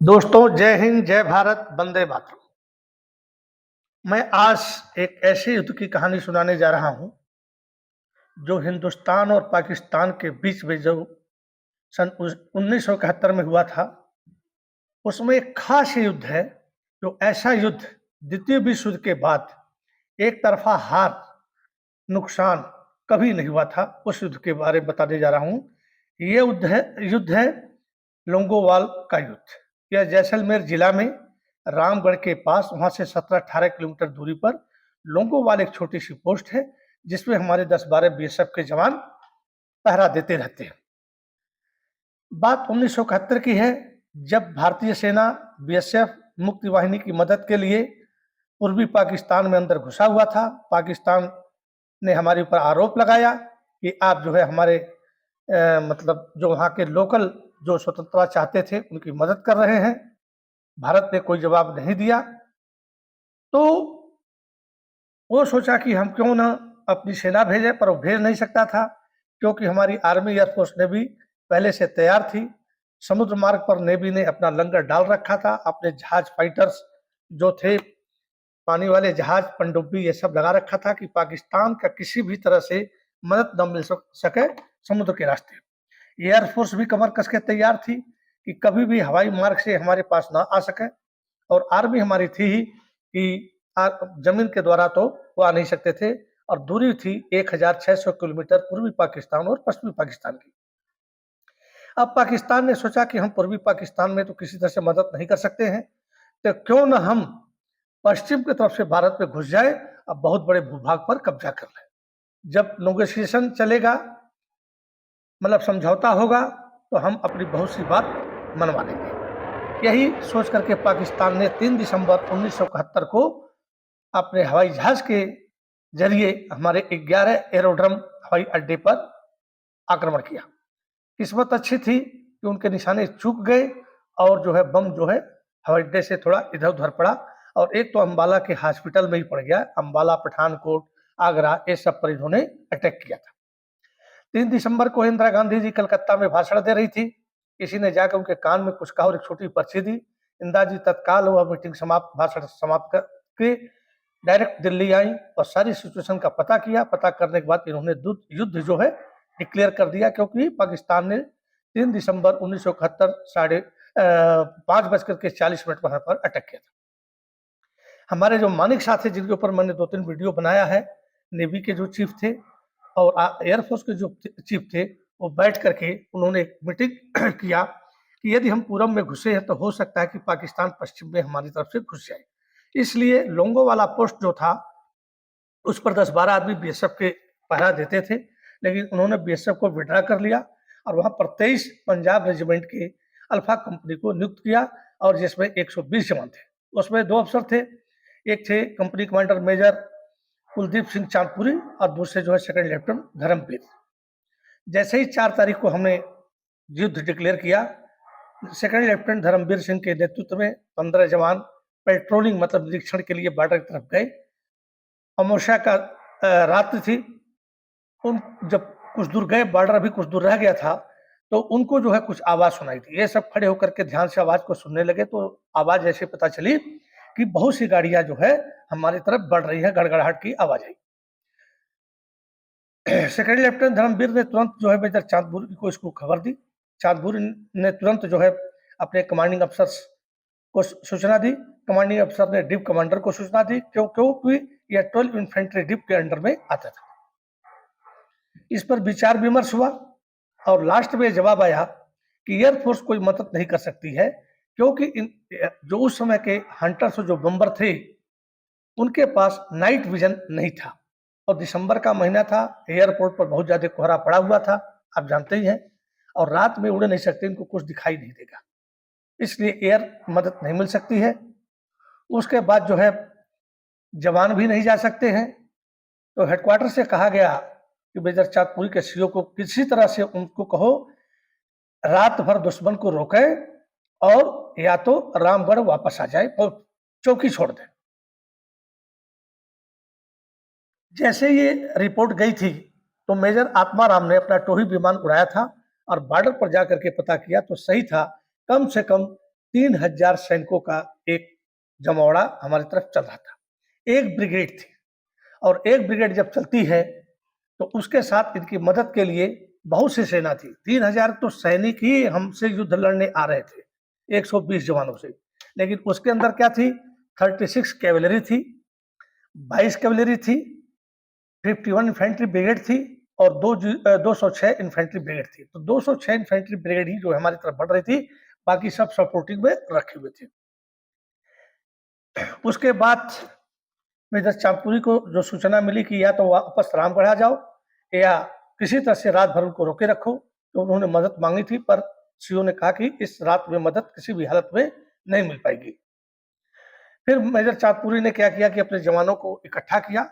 दोस्तों, जय हिंद, जय भारत, वंदे मातरम। मैं आज एक ऐसे युद्ध की कहानी सुनाने जा रहा हूं जो हिंदुस्तान और पाकिस्तान के बीच में जो सन 1971 में हुआ था। उसमें एक खास युद्ध है, जो ऐसा युद्ध द्वितीय विश्व युद्ध के बाद एक तरफा हार, नुकसान कभी नहीं हुआ था। उस युद्ध के बारे में बताने जा रहा हूं। ये युद्ध है लोंगोवाल का युद्ध। यह जैसलमेर जिला में रामगढ़ के पास, वहां से 17-18 किलोमीटर दूरी पर लोंगोवाल एक छोटी सी पोस्ट है, जिसमें हमारे 10-12 बीएसएफ के जवान पहरा देते रहते हैं। बात 1971 की है, जब भारतीय सेना बीएसएफ मुक्ति वाहिनी की मदद के लिए पूर्वी पाकिस्तान में अंदर घुसा हुआ था। पाकिस्तान ने हमारे ऊपर आरोप लगाया कि आप जो है हमारे मतलब जो वहाँ के लोकल जो स्वतंत्रता चाहते थे उनकी मदद कर रहे हैं। भारत ने कोई जवाब नहीं दिया, तो वो सोचा कि हम क्यों ना अपनी सेना भेजें, पर वो भेज नहीं सकता था, क्योंकि हमारी आर्मी एयरफोर्स ने भी पहले से तैयार थी। समुद्र मार्ग पर नेवी ने अपना लंगर डाल रखा था, अपने जहाज फाइटर्स जो थे, पानी वाले जहाज, पनडुब्बी, ये सब लगा रखा था कि पाकिस्तान का किसी भी तरह से मदद न मिल सके समुद्र के रास्ते। एयरफोर्स भी कमर कस के तैयार थी कि कभी भी हवाई मार्ग से हमारे पास ना आ सके, और आर्मी हमारी थी ही कि जमीन के द्वारा तो वो आ नहीं सकते थे। और दूरी थी 1600 किलोमीटर पूर्वी पाकिस्तान और पश्चिमी पाकिस्तान की। अब पाकिस्तान ने सोचा कि हम पूर्वी पाकिस्तान में तो किसी तरह से मदद नहीं कर सकते हैं, तो क्यों न हम पश्चिम की तरफ से भारत में घुस जाए, अब बहुत बड़े भूभाग पर कब्जा कर लें। जब नेगोशिएशन चलेगा, मतलब समझौता होगा, तो हम अपनी बहुत सी बात मनवा लेंगे। यही सोच करके पाकिस्तान ने 3 दिसंबर 1971 को अपने हवाई जहाज के जरिए हमारे 11 एरोड्रम हवाई अड्डे पर आक्रमण किया। किस्मत अच्छी थी कि उनके निशाने चूक गए, और जो है बम जो है हवाई अड्डे से थोड़ा इधर उधर पड़ा, और एक तो अम्बाला के हॉस्पिटल में ही पड़ गया। अम्बाला, पठानकोट, आगरा, ये सब पर इन्होंने अटैक किया था। 3 दिसंबर को इंदिरा गांधी जी कलकत्ता में भाषण दे रही थी। किसी ने जाकर उनके कान में कुछ कहा और एक छोटी पर्ची दी। इंदिरा जी तत्काल वह मीटिंग भाषण समाप्त करके डायरेक्ट दिल्ली आई और सारी सिचुएशन का पता किया। पता करने के बाद इन्होंने युद्ध जो है डिक्लेयर कर दिया, क्योंकि पाकिस्तान ने 3 दिसंबर 1971 5:40 पर अटैक किया था। हमारे जो मानिक साथ थे, जिनके ऊपर मैंने 2-3 वीडियो बनाया है, नेवी के जो चीफ थे और एयरफोर्स के जो चीफ थे, वो बैठ करके उन्होंने एक मीटिंग किया कि यदि हम पूरब में घुसे हैं तो हो सकता है कि पाकिस्तान पश्चिम में हमारी तरफ से घुस जाए। इसलिए लोंगोवाला पोस्ट जो था, उस पर 10-12 आदमी बीएसएफ के पहरा देते थे, लेकिन उन्होंने बीएसएफ को विड्रा कर लिया और वहां पर 23 पंजाब रेजिमेंट के अल्फा कंपनी को नियुक्त किया, और जिसमें 120 जवान थे। उसमें 2 अफसर थे, एक थे company commander major Kuldeep Singh Chandpuri, और दूसरे जो है सेकंड लेफ्टिनेंट धर्मवीर। जैसे ही 4 तारीख को हमने युद्ध डिक्लेयर किया, सेकंड लेफ्टिनेंट धर्मवीर सिंह के नेतृत्व में 15 जवान पेट्रोलिंग, मतलब निरीक्षण के लिए बॉर्डर की तरफ गए। अमावस्या का रात्रि थी। उन जब कुछ दूर गए, बॉर्डर अभी कुछ दूर रह गया था, तो उनको जो है कुछ आवाज सुनाई दी। ये सब खड़े होकर के ध्यान से आवाज को सुनने लगे, तो आवाज ऐसे पता चली कि बहुत सी गाड़ियां जो है हमारी तरफ बढ़ रही है, गड़गड़ाहट की आवाज आई। सेकेंड लेफ्टिनेंट धर्मवीर ने तुरंत जो है मेजर चांदपुरी को इसको खबर दी। चांदपुरी ने तुरंत जो है अपने कमांडिंग अफसर को सूचना दी। कमांडिंग अफसर ने डिप कमांडर को सूचना दी, क्योंकि यह 12 इन्फेंट्री डिप के अंडर में आता था। इस पर विचार विमर्श हुआ और लास्ट में जवाब आया कि एयरफोर्स कोई मदद नहीं कर सकती है, क्योंकि जो उस समय के हंटर्स, जो बम्बर थे, उनके पास नाइट विजन नहीं था, और दिसंबर का महीना था, एयरपोर्ट पर बहुत ज्यादा कोहरा पड़ा हुआ था, आप जानते ही हैं, और रात में उड़ नहीं सकते, इनको कुछ दिखाई नहीं देगा, इसलिए एयर मदद नहीं मिल सकती है। उसके बाद जो है जवान भी नहीं जा सकते हैं, तो हेडक्वार्टर से कहा गया कि मेजर चांदपुरी के सीओ को किसी तरह से उनको कहो रात भर दुश्मन को रोके, और या तो रामगढ़ वापस आ जाए और चौकी छोड़ दे। जैसे ये रिपोर्ट गई थी, तो मेजर आत्माराम ने अपना टोही विमान उड़ाया था और बॉर्डर पर जाकर के पता किया तो सही था, कम से कम 3000 सैनिकों का एक जमावड़ा हमारी तरफ चल रहा था। एक ब्रिगेड थी और एक ब्रिगेड जब चलती है तो उसके साथ इनकी मदद के लिए बहुत सी सेना थी। 3000 तो सैनिक ही हमसे युद्ध लड़ने आ रहे थे 120 जवानों से, लेकिन उसके अंदर क्या थी, 36 कैवलरी थी, 22 कैवलरी थी, 51 इन्फेंट्री ब्रिगेड थी और 206 इन्फेंट्री ब्रिगेड थी। तो 206 इन्फेंट्री ब्रिगेड ही जो हमारी तरफ बढ़ रही थी, बाकी सब सपोर्टिंग में रखे हुए थे। उसके बाद मेजर चांदपुरी को जो सूचना मिली कि या तो वापस रामगढ़ आ जाओ या किसी तरह से रात भर उनको रोके रखो, तो उन्होंने मदद मांगी थी, पर सीओ ने कहा कि इस रात में मदद किसी भी हालत में नहीं मिल पाएगी। फिर मेजर चांदपुरी ने क्या किया कि अपने जवानों को इकट्ठा किया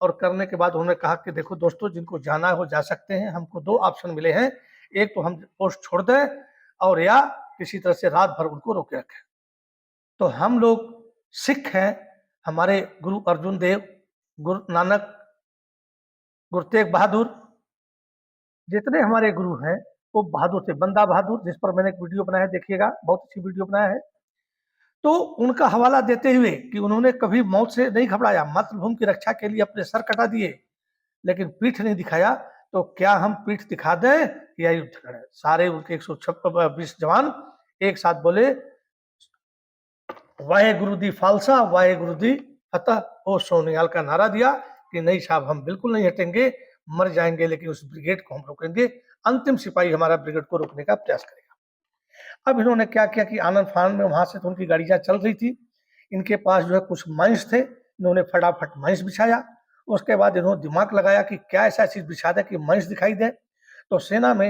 और करने के बाद उन्होंने कहा कि देखो दोस्तों, जिनको जाना है वो जा सकते हैं, हमको 2 ऑप्शन मिले हैं, एक तो हम पोस्ट छोड़ दें और या किसी तरह से रात भर उनको रोके रखें। तो हम लोग सिख हैं, हमारे गुरु अर्जुन देव, गुरु नानक, गुरु तेग बहादुर, जितने हमारे गुरु हैं वो बहादुर थे। बंदा बहादुर, जिस पर मैंने एक वीडियो बनाया है, देखिएगा, बहुत अच्छी वीडियो बनाया है। तो उनका हवाला देते हुए कि उन्होंने कभी मौत से नहीं घबराया, मातृभूमि की रक्षा के लिए अपने सर कटा दिए, लेकिन पीठ नहीं दिखाया। तो क्या हम पीठ दिखा दें या युद्ध लड़ें? सारे उनके 120 जवान एक साथ बोले, वाहे गुरु दी फालसा, वाहे गुरु दी फतह। ओ सोनियाल का नारा दिया कि नहीं साहब, हम बिल्कुल नहीं हटेंगे, मर जाएंगे लेकिन उस ब्रिगेड को हम रोकेंगे। अंतिम सिपाही हमारा ब्रिगेड को रोकने का प्रयास करेगा। अब इन्होंने क्या किया कि आनंद फान में वहां से तो उनकी गाड़ियां चल रही थी, इनके पास जो है कुछ माइंस थे, इन्होंने फटाफट माइंस बिछाया। उसके बाद इन्होंने दिमाग लगाया कि क्या ऐसा चीज बिछा दे कि माइंस दिखाई दे। तो सेना में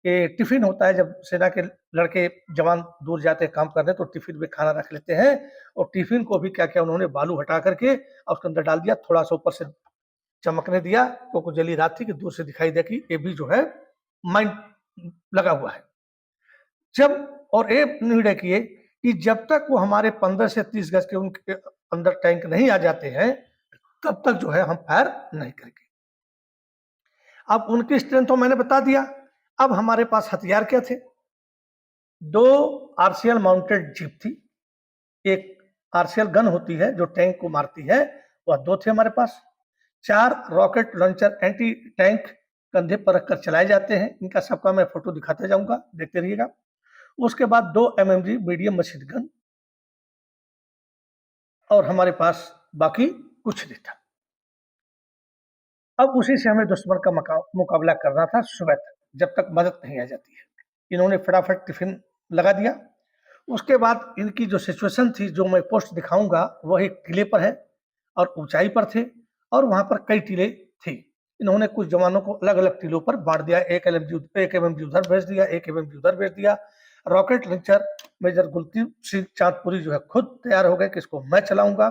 ये टिफिन होता है, जब सेना के लड़के जवान दूर जाते हैं काम करने तो टिफिन में खाना रख लेते हैं, और टिफिन को भी क्या किया उन्होंने, बालू हटा करके और उसके अंदर डाल दिया, थोड़ा सा ऊपर से चमकने दिया, तो कुछ जली रात थी कि दूर से दिखाई दे कि ये भी जो है माइंड लगा हुआ है। जब और ये निर्णय किए कि जब तक वो हमारे 15 से 30 गज के उनके अंदर टैंक नहीं आ जाते हैं, तब तक जो है हम फायर नहीं करेंगे। अब उनकी स्ट्रेंथ तो मैंने बता दिया। अब हमारे पास हथियार क्या थे? 2 आरसीएल माउंटेड जीप थी, एक आरसीएल गन होती है जो टैंक को मारती है, वह 2 थे हमारे पास। 4 रॉकेट लॉन्चर एंटी टैंक कंधे पर रखकर चलाए जाते हैं, इनका सबका मैं फोटो दिखाते जाऊंगा, देखते रहिएगा। उसके बाद 2 एमएमजी मीडियम मशीन गन, और हमारे पास बाकी कुछ नहीं था। अब उसी से हमें दुश्मन का मुकाबला करना था सुबह तक, जब तक मदद नहीं आ जाती है। इन्होंने फटाफट टिफिन लगा दिया। उसके बाद इनकी जो सिचुएशन थी, जो मैं पोस्ट दिखाऊंगा, वह एक टीले पर है और ऊंचाई पर थे, और वहां पर कई टीले थे। इन्होंने कुछ जवानों को अलग अलग टीलों पर बांट दिया, एक एमएमजी उधर भेज दिया, एक एमएमजी उधर भेज दिया। Rocket launcher major Guldeep Singh Chandpuri जो है खुद तैयार हो गए कि इसको मैं चलाऊंगा।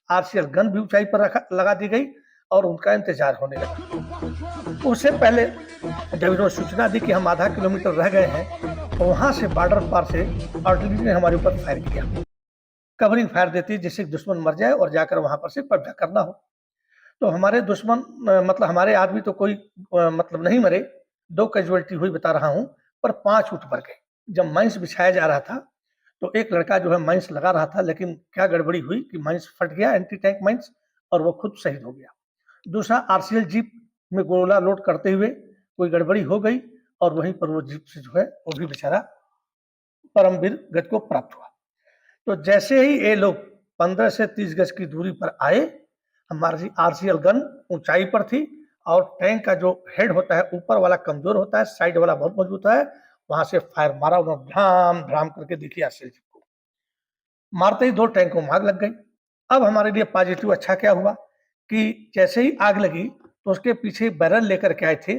आरसीएल गन भी ऊंचाई पर लगा दी गई और उनका इंतजार होने लगा। उससे पहले जब इन्होंने सूचना दी कि हम आधा किलोमीटर रह गए हैं, तो वहां से बॉर्डर पार से आर्टिलरी ने हमारे ऊपर फायर किया, कवरिंग फायर देती जिससे दुश्मन मर जाए और जाकर वहां पर से कब्जा करना हो। तो हमारे दुश्मन मतलब हमारे आदमी तो कोई मतलब नहीं मरे, 2 कैजुअलिटी हुई बता रहा हूं, पर 5 उठ मर गए। जब माइंस बिछाया जा रहा था तो एक लड़का जो है माइंस लगा रहा था, लेकिन क्या गड़बड़ी हुई कि माइंस फट गया, एंटी टैंक माइंस, और वो खुद शहीद हो गया। दूसरा आरसीएल जीप में गोला लोड करते हुए कोई गड़बड़ी हो गई और वहीं पर वो जीप से जो है वो भी बेचारा परमवीर गति को प्राप्त हुआ। तो जैसे ही ये लोग 15 से 30 गज की दूरी पर आए, हमारी आरसीएल गन ऊंचाई पर थी और टैंक का जो हेड होता है ऊपर वाला कमजोर होता है, साइड वाला बहुत मजबूत है, वहां से फायर मारा, उन्होंने ढाम ढाम करके देखी आरसीएल जीप को, मारते ही 2 टैंकों में आग लग गई। अब हमारे लिए पॉजिटिव अच्छा क्या हुआ कि जैसे ही आग लगी तो उसके पीछे बैरल लेकर के आए थे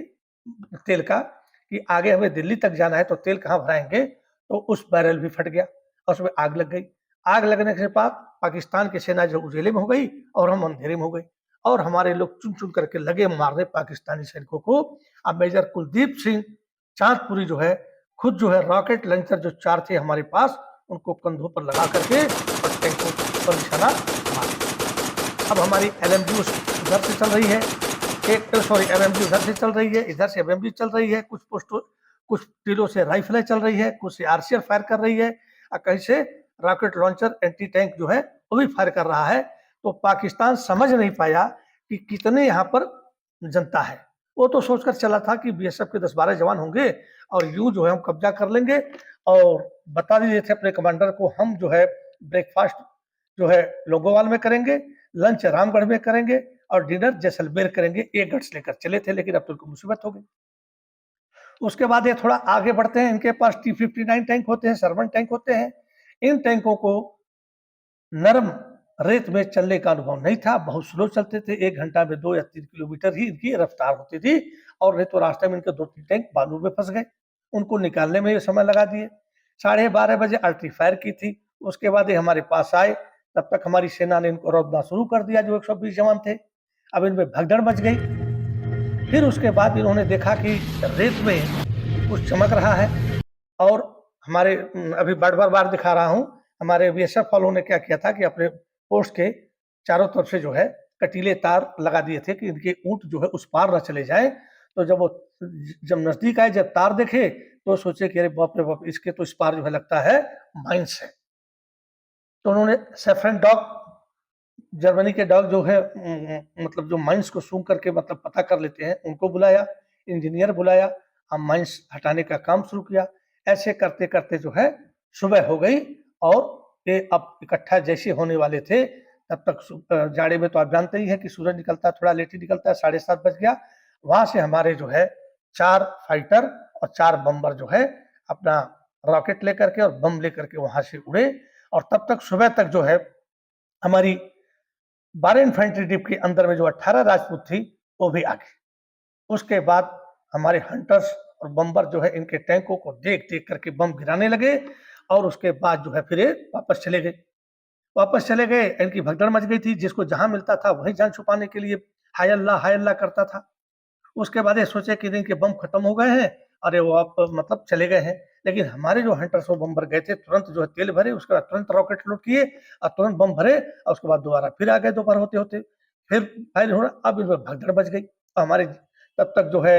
तेल का, कि आगे हमें दिल्ली तक जाना है तो तेल कहाँ भराएंगे, तो उस बैरल भी फट गया और उसमें आग लग गई। आग लगने के बाद पाकिस्तान की सेना जो उजेले में हो गई और हम अंधेरे में हो गए, और हमारे लोग चुन चुन करके लगे मारने पाकिस्तानी सैनिकों को। अब मेजर कुलदीप सिंह चांदपुरी जो है खुद जो है रॉकेट लॉन्चर जो 4 थे हमारे पास, उनको कंधों पर लगा करके और टैंकों पर निशाना मारा। अब हमारी एलएमजी उधर से चल रही है, एमएमजी उधर से चल रही है, इधर से एमएमजी चल रही है, कुछ टीलों से राइफलें चल रही है, कुछ से आरसीएल फायर कर रही है। और कहीं से रॉकेट लॉन्चर एंटी टैंक जो है वो भी फायर कर रहा है। तो पाकिस्तान समझ नहीं पाया कि कितने यहाँ पर जनता है। वो तो सोचकर चला था कि बीएसएफ के 10-12 जवान होंगे और यूं जो है हम कब्जा कर लेंगे, और बता दिए थे अपने कमांडर को हम जो है ब्रेकफास्ट जो है लोंगोवाल में करेंगे, लंच रामगढ़ में करेंगे और डिनर जैसलमेर करेंगे। ये गट्स लेकर चले थे, लेकिन अब तो उनको मुसीबत हो गई। उसके बाद ये थोड़ा आगे बढ़ते हैं, इनके पास T-59 टैंक होते हैं, सरमन टैंक होते हैं। इन टैंकों को नरम रेत में चलने का अनुभव नहीं था, बहुत स्लो चलते थे, 1 घंटा में 2 या 3 किलोमीटर ही इनकी रफ्तार होती थी, और नहीं तो रास्ते में इनके 2-3 टैंक बालू में फंस गए। उनको निकालने में ये समय लगा दिए। 12:30 बजे आर्टिलरी फायर की थी। उसके बाद ये हमारे पास आए, तब तक हमारी सेना ने इनको रौंदना शुरू कर दिया, जो 120 जवान थे। अब इनमें भगदड़ मच गई। फिर उसके बाद इन्होंने देखा कि रेत में कुछ चमक रहा है, और हमारे अभी बार दिखा रहा हूँ, हमारे बीएसएफ वालों ने क्या किया था कि अपने पोस्ट के चारों तरफ से जो है कटीले तार लगा दिए थे कि इनके ऊंट जो है उस पार न चले जाएं। तो जब नजदीक आए, जब तार देखे, तो सोचे कि अरे बाप रे बाप, इसके तो इस पार जो है लगता है माइंस है। तो उन्होंने सेफ्रन डॉग, जर्मनी के डॉग जो है मतलब जो माइंस को सूंघ करके मतलब पता कर लेते हैं, उनको बुलाया, इंजीनियर बुलाया, हम माइंस हटाने का काम शुरू किया। ऐसे करते करते जो है सुबह हो गई, और ये अब इकट्ठा जैसे होने वाले थे, तब तक जाड़े में तो आप जानते ही हैं कि सूरज निकलता थोड़ा लेट ही निकलता है, 7:30 बज गया। वहां से हमारे जो है 4 फाइटर और 4 बम्बर जो है अपना रॉकेट लेकर के और बम लेकर के वहां से उड़े, और तब तक सुबह तक जो है हमारी 12 इन्फेंट्री डिप के अंदर में जो 18 राजपूत थी वो भी आ गई। उसके बाद हमारे हंटर्स और बम्बर जो है इनके टैंकों को देख देख करके बम गिराने लगे, और उसके बाद जो है फिर ये वापस चले गए। इनकी भगदड़ मच गई थी, जिसको जहां मिलता था वहीं जान छुपाने के लिए हाय अल्लाह करता था। उसके बाद ये सोचे कि इनके बम खत्म हो गए हैं, अरे वो आप मतलब चले गए हैं। लेकिन हमारे जो हंटर्स और बम्बर गए थे, तुरंत जो है तेल भरे, उसके बाद तुरंत रॉकेट लोड किए और तुरंत बम भरे, और उसके बाद दोबारा फिर आ गए दोपहर होते होते, फिर फायर होना। अब इनमें भगदड़ बच गई। हमारे तब तक जो है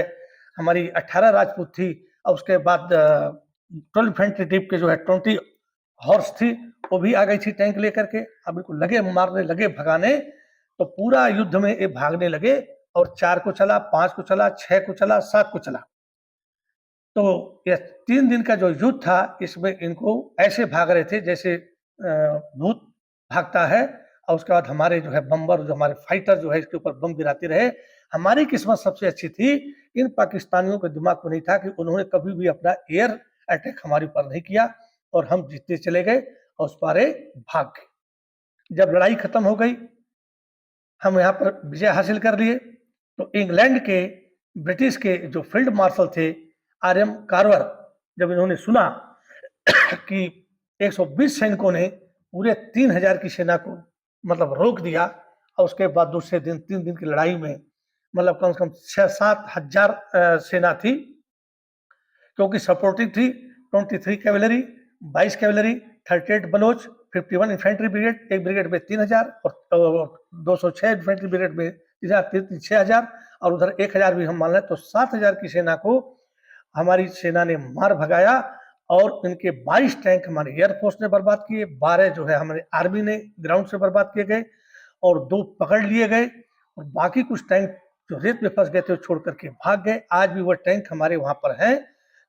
हमारी 18 राजपूत थी, और उसके बाद 12 इन्फेंट्री डिप के जो है 20 हॉर्स थी, वो भी आ गई थी टैंक लेकर के। अब इनको लगे मारने, लगे भगाने, तो पूरा युद्ध में ये भागने लगे, और 4 को चला, 5 को चला, 6 को चला, 7 को चला। तो यह 3 दिन का जो युद्ध था, इसमें इनको ऐसे भाग रहे थे जैसे भूत भागता है, और उसके बाद हमारे जो है बम्बर, जो हमारे फाइटर जो है इसके ऊपर बम गिराते रहे। हमारी किस्मत सबसे अच्छी थी, इन पाकिस्तानियों के दिमाग में नहीं था कि उन्होंने कभी भी अपना एयर अटैक हमारे ऊपर नहीं किया, और हम जीतते चले गए और उस पारे भाग गए। जब लड़ाई खत्म हो गई, हम यहाँ पर विजय हासिल कर लिए, तो इंग्लैंड के, ब्रिटिश के जो फील्ड मार्शल थे आर.एम. कार्वर, जब इन्होंने सुना कि 120 सैनिकों ने पूरे 3000 की सेना को मतलब रोक दिया, और उसके बाद दूसरे दिन 3 दिन की लड़ाई में मतलब कम से कम 6-7 हजार सेना थी, क्योंकि सपोर्टिंग थी 23 cavalry, 22 cavalry, 38 Baloch, 51 infantry brigade, एक ब्रिगेड में 3000, और 206 इन्फेंट्री ब्रिगेड में 6000, और उधर 1000 भी हम मान लें तो 7000 की सेना को हमारी सेना ने मार भगाया। और इनके 22 टैंक हमारे एयरफोर्स ने बर्बाद किए, 12 जो है हमारे आर्मी ने ग्राउंड से बर्बाद किए गए, और 2 पकड़ लिए गए, और बाकी कुछ टैंक जो रेत में फंस गए थे छोड़ करके भाग गए। आज भी वह टैंक हमारे वहां पर हैं।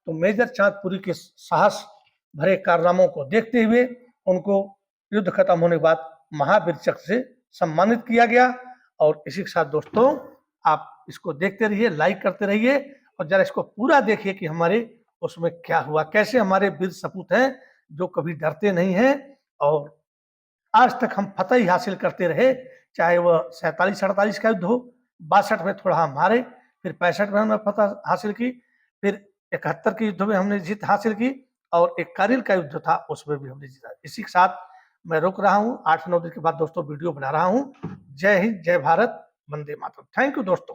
तो मेजर चांदपुरी के साहस भरे कारनामों को देखते हुए उनको युद्ध खत्म होने के बाद महावीर चक्र से सम्मानित किया गया। और इसी के साथ दोस्तों, आप इसको देखते रहिए, लाइक करते रहिए, और जरा इसको पूरा देखिए कि हमारे उसमें क्या हुआ, कैसे हमारे वीर सपूत हैं जो कभी डरते नहीं हैं, और आज तक हम फतह ही हासिल करते रहे। चाहे वह 47-48 का युद्ध हो, 62 में थोड़ा हम हारे, फिर 65 में हमने फतह हासिल की, फिर 71 के युद्ध में हमने जीत हासिल की, और एक कारगिल का युद्ध था उसमें भी हमने जीता। इसी के साथ मैं रुक रहा हूँ, 8-9 दिन के बाद दोस्तों वीडियो बना रहा हूँ। जय हिंद, जय भारत, वंदे मातरम। थैंक यू दोस्तों।